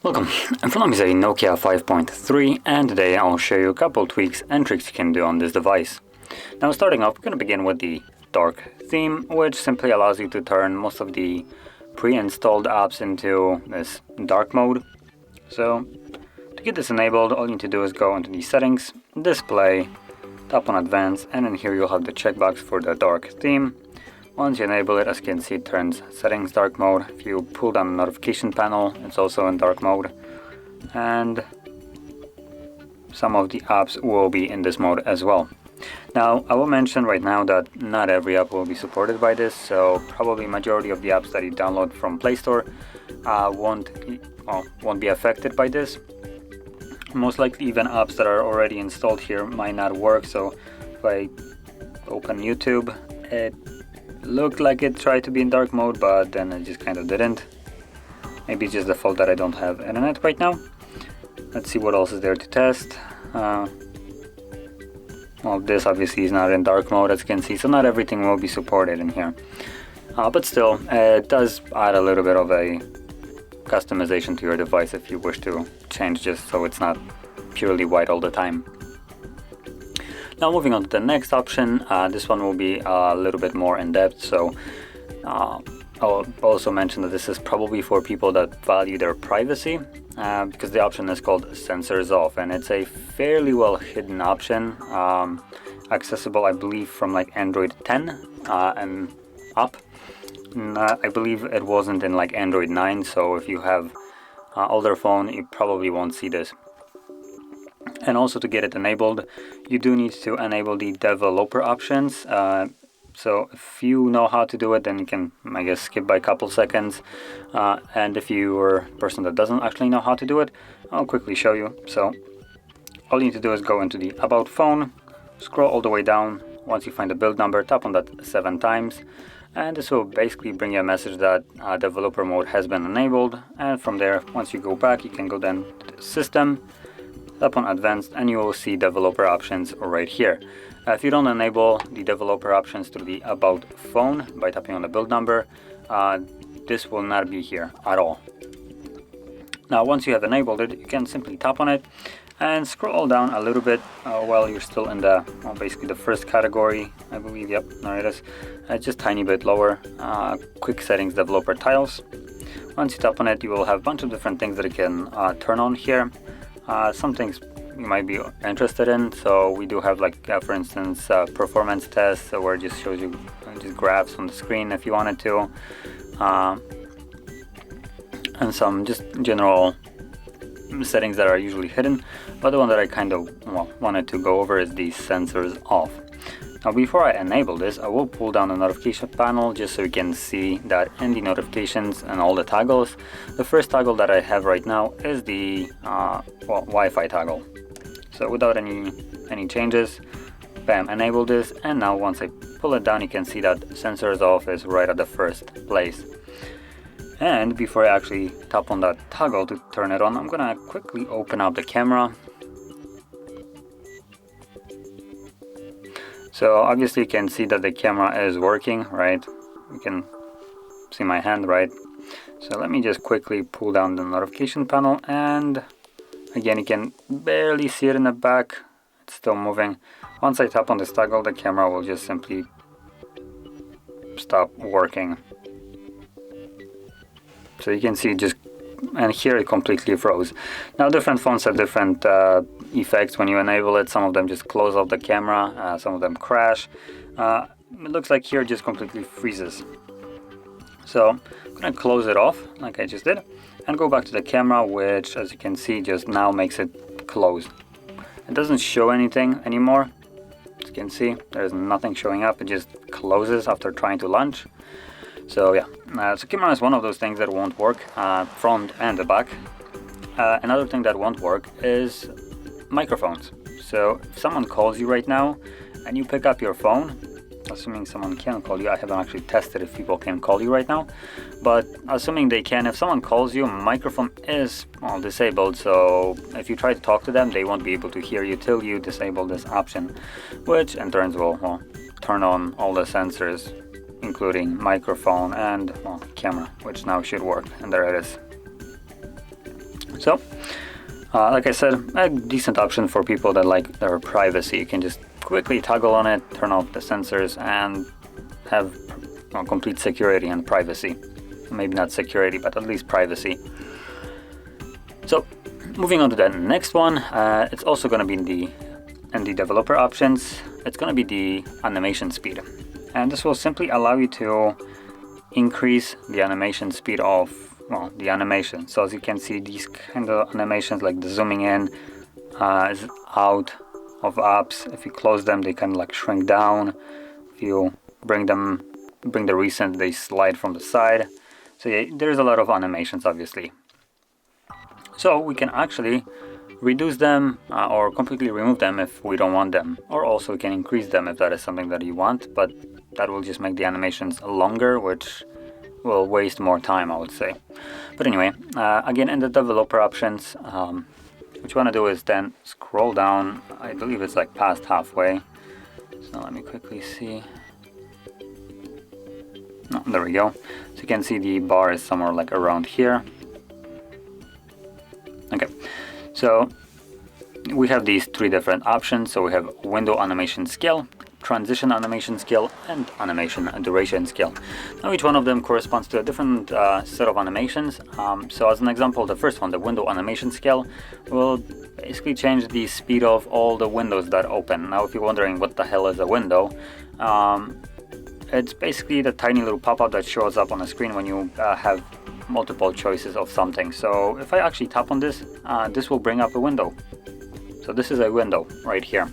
Welcome, in front of me is a NOKIA 5.3 and today I'll show you a couple tweaks and tricks you can do on this device. Now starting off, we're going to begin with the dark theme, which simply allows you to turn most of the pre-installed apps into this dark mode. So to get this enabled, all you need to do is go into the settings, display, tap on advanced, and in here you'll have the checkbox for the dark theme. Once you enable it, as you can see, it turns settings dark mode. If you pull down the notification panel, it's also in dark mode. And some of the apps will be in this mode as well. Now, I will mention right now that not every app will be supported by this, so probably majority of the apps that you download from Play Store won't be affected by this. Most likely even apps that are already installed here might not work, so if I open YouTube, it looked like it tried to be in dark mode, but then it just kind of didn't. Maybe it's just the fault that I don't have internet right now. Let's see what else is there to test. Well, this obviously is not in dark mode, as you can see, so not everything will be supported in here. But still, it does add a little bit of a customization to your device if you wish to change just so it's not purely white all the time. Now moving on to the next option, this one will be a little bit more in depth, so I'll also mention that this is probably for people that value their privacy, because the option is called sensors off, and it's a fairly well hidden option, accessible I believe from like Android 10 and up. I believe it wasn't in like Android 9, so if you have older phone you probably won't see this. And also to get it enabled, you do need to enable the developer options. So if you know how to do it, then you can, I guess, skip by a couple seconds. And if you are a person that doesn't actually know how to do it, I'll quickly show you. So all you need to do is go into the About Phone, scroll all the way down. Once you find the build number, tap on that 7 times. And this will basically bring you a message that developer mode has been enabled. And from there, once you go back, you can go then to the System, tap on Advanced, and you will see developer options right here. If you don't enable the developer options through the About Phone by tapping on the build number, this will not be here at all. Now once you have enabled it, you can simply tap on it and scroll down a little bit while you're still in the, basically the first category, I believe. Yep, there it is. Just tiny bit lower, quick settings developer tiles. Once you tap on it, you will have a bunch of different things that you can turn on here. Some things you might be interested in, so we do have like for instance performance tests, where it just shows you just graphs on the screen if you wanted to, and some just general settings that are usually hidden, but the one that I kind of wanted to go over is the sensors off. Now before I enable this, I will pull down the notification panel just so you can see that in the notifications and all the toggles, the first toggle that I have right now is the Wi-Fi toggle. So without any changes, bam, enable this, and now once I pull it down, you can see that sensors off is right at the first place. And before I actually tap on that toggle to turn it on, I'm gonna quickly open up the camera. So obviously you can see that the camera is working, right? You can see my hand, right? So let me just quickly pull down the notification panel, and again you can barely see it in the back, it's still moving. Once I tap on this toggle, the camera will just simply stop working. So you can see just, and here it completely froze. Now different phones have different effects when you enable it. Some of them just close off the camera, some of them crash. It looks like here it just completely freezes. So I'm gonna close it off like I just did and go back to the camera, which as you can see just now makes it closed. It doesn't show anything anymore. As you can see, there's nothing showing up, it just closes after trying to launch. So yeah, so camera is one of those things that won't work, front and the back. Another thing that won't work is microphones. So if someone calls you right now and you pick up your phone, assuming someone can call you, I haven't actually tested if people can call you right now, but assuming they can, if someone calls you, microphone is disabled, so if you try to talk to them, they won't be able to hear you till you disable this option, which in turn will turn on all the sensors, including microphone and, well, camera, which now should work, and there it is. So, like I said, a decent option for people that like their privacy. You can just quickly toggle on it, turn off the sensors, and have, well, complete security and privacy. Maybe not security, but at least privacy. So, moving on to the next one, it's also going to be in the developer options. It's going to be the animation speed, and this will simply allow you to increase the animation speed of, well, the animation. So as you can see, these kind of animations, like the zooming in is out of apps. If you close them, they kind of like shrink down. If you bring the recent, they slide from the side. So yeah, there's a lot of animations, obviously. So we can actually reduce them or completely remove them if we don't want them, or also we can increase them if that is something that you want, but that will just make the animations longer, which will waste more time, I would say. But anyway, again, in the developer options, what you want to do is then scroll down. I believe it's like past halfway, so let me quickly see. No, there we go. So you can see the bar is somewhere like around here. Okay, so we have these three different options. So we have window animation scale, transition animation scale, and animation duration scale. Now each one of them corresponds to a different set of animations. So as an example, the first one, the window animation scale, will basically change the speed of all the windows that open. Now if you're wondering what the hell is a window, it's basically the tiny little pop-up that shows up on the screen when you have multiple choices of something. So if I actually tap on this, this will bring up a window. So this is a window right here.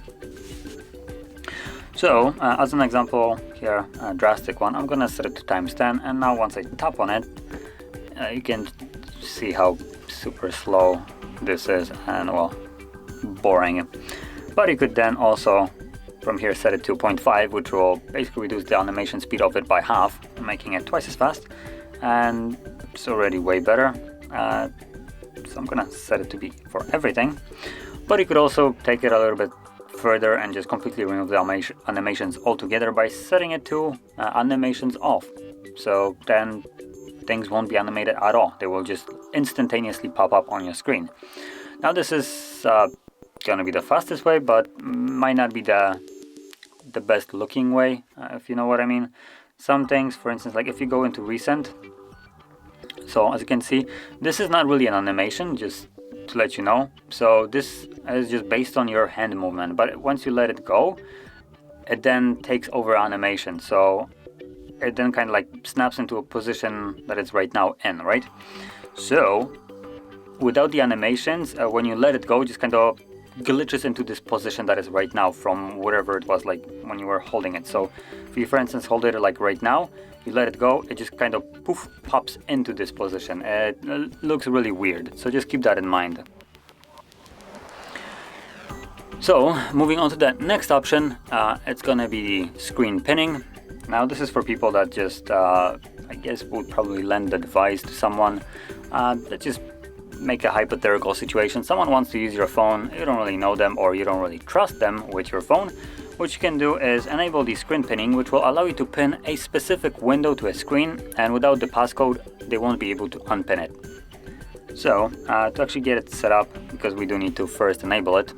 So as an example here, a drastic one, I'm gonna set it to times 10, and now once I tap on it, you can see how super slow this is and, well, boring. But you could then also from here set it to 0.5, which will basically reduce the animation speed of it by half, making it twice as fast, and it's already way better. So I'm gonna set it to be for everything, but you could also take it a little bit further and just completely remove the animations altogether by setting it to animations off. So then things won't be animated at all. They will just instantaneously pop up on your screen. Now this is gonna be the fastest way, but might not be the best looking way, if you know what I mean. Some things, for instance, like if you go into recent, so as you can see, this is not really an animation, just to let you know. So this is just based on your hand movement, but once you let it go, it then takes over animation. So it then kind of like snaps into a position that it's right now in, right? So without the animations, when you let it go, it just kind of glitches into this position that is right now from whatever it was like when you were holding it. So if you, for instance, hold it like right now, you let it go, it just kind of poof pops into this position. It looks really weird, so just keep that in mind. So moving on to the next option, it's gonna be screen pinning. Now this is for people that just I guess would probably lend the device to someone. Let's just make a hypothetical situation. Someone wants to use your phone, you don't really know them or you don't really trust them with your phone. What you can do is enable the screen pinning, which will allow you to pin a specific window to a screen, and without the passcode they won't be able to unpin it. So to actually get it set up, because we do need to first enable it,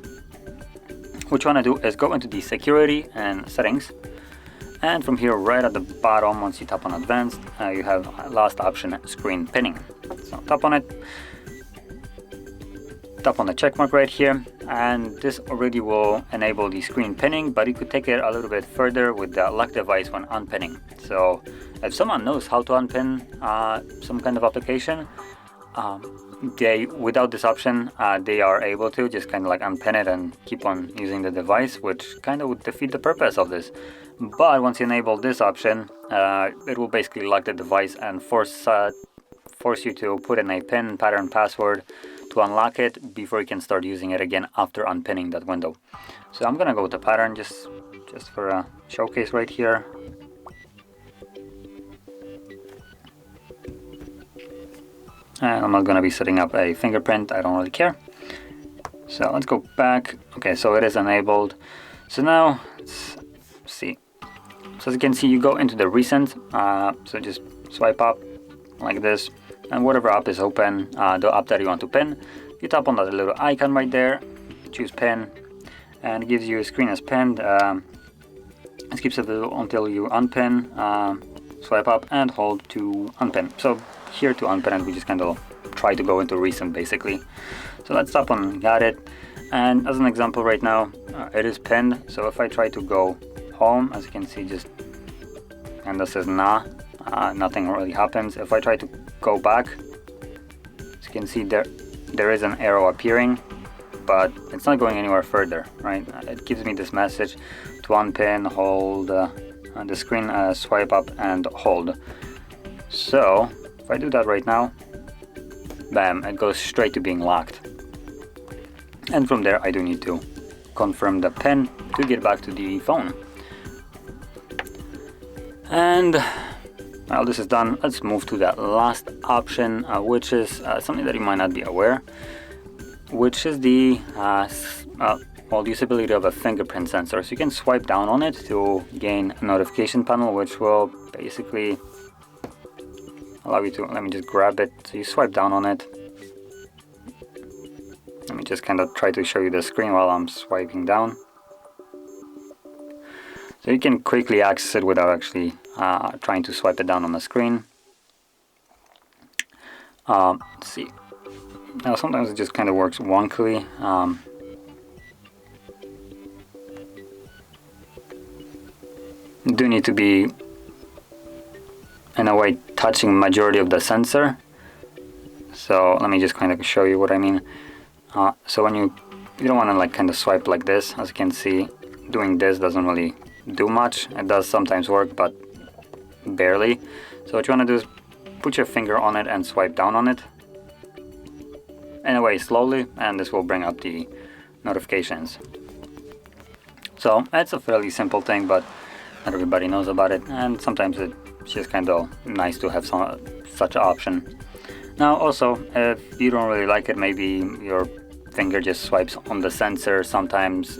what you want to do is go into the security and settings, and from here right at the bottom, once you tap on advanced, you have last option, screen pinning. So tap on it, tap on the check mark right here, and this already will enable the screen pinning, but you could take it a little bit further with the lock device when unpinning. So if someone knows how to unpin some kind of application, without this option, they are able to just kind of like unpin it and keep on using the device, which kind of would defeat the purpose of this. But once you enable this option, it will basically lock the device and force you to put in a pin, pattern, password to unlock it before you can start using it again after unpinning that window. So I'm gonna go with the pattern just for a showcase right here. And I'm not gonna be setting up a fingerprint, I don't really care. So let's go back. Okay, so it is enabled. So now let's see. So as you can see, you go into the recent, so just swipe up like this, and whatever app is open, the app that you want to pin, you tap on that little icon right there, choose pin, and it gives you a screen as pinned. It keeps it until you unpin, swipe up and hold to unpin. So here to unpin it, we just kind of try to go into recent basically. So let's tap on got it, and as an example right now, it is pinned. So if I try to go home, as you can see, just, and this is nah, nothing really happens. If I try to go back, as you can see, there is an arrow appearing, but it's not going anywhere further, right? It gives me this message to unpin, hold the screen, swipe up and hold. So if I do that right now, bam, it goes straight to being locked. And from there I do need to confirm the pin to get back to the phone. And while this is done, let's move to that last option, which is something that you might not be aware, which is the usability of a fingerprint sensor. So you can swipe down on it to gain a notification panel, which will basically allow you to, let me just grab it. So you swipe down on it. Let me just kind of try to show you the screen while I'm swiping down. So you can quickly access it without actually trying to swipe it down on the screen. Let's see. Now sometimes it just kind of works wonkily. You do need to be, in a way, touching majority of the sensor. So let me just kind of show you what I mean. So when you don't want to like kind of swipe like this, as you can see, doing this doesn't really do much. It does sometimes work, but barely. So what you want to do is put your finger on it and swipe down on it, in a way slowly, and this will bring up the notifications. So it's a fairly simple thing, but not everybody knows about it, and sometimes it's just kind of nice to have such an option. Now also, if you don't really like it, maybe your finger just swipes on the sensor sometimes,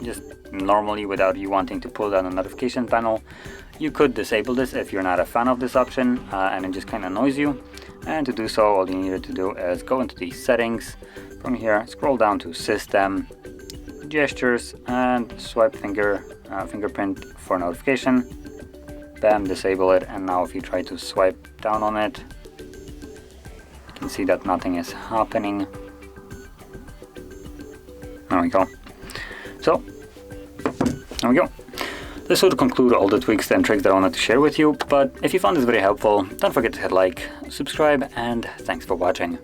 just normally without you wanting to pull down a notification panel, you could disable this if you're not a fan of this option and it just kind of annoys you. And to do so, all you needed to do is go into the settings. From here, scroll down to system, gestures, and swipe fingerprint for notification. Bam, disable it. And now if you try to swipe down on it, you can see that nothing is happening. There we go. So there we go. This would conclude all the tweaks and tricks that I wanted to share with you, but if you found this very helpful, don't forget to hit like, subscribe, and thanks for watching.